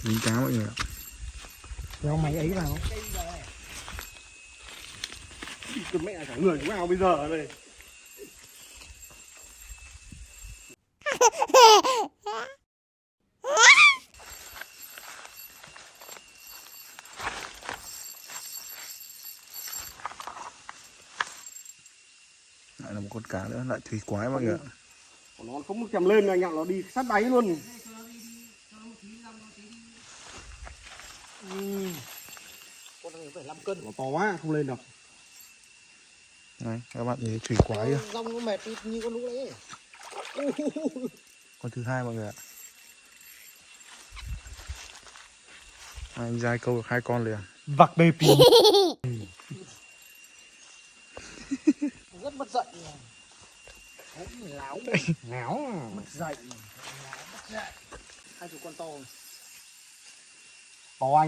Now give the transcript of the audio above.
Miếng cá mọi người ạ. Theo mày ấy vào. Cái mẹ cả người chúng nào bây giờ đây. Lại là một con cá nữa, lại thủy quái mọi người ạ. Nó không chầm lên anh ạ, nó đi sát đáy luôn. Con này phải 5 cân. Nó to quá không lên được. Này các bạn thấy thủy quái kìa. Rong nó mệt như con lũ đấy. Con thứ hai mọi người ạ. Anh ra câu được 2 con liền. Vặc bê pì. Rất mất dậy. Láo. Ngáo. Mất dậy. 20 con to. To anh.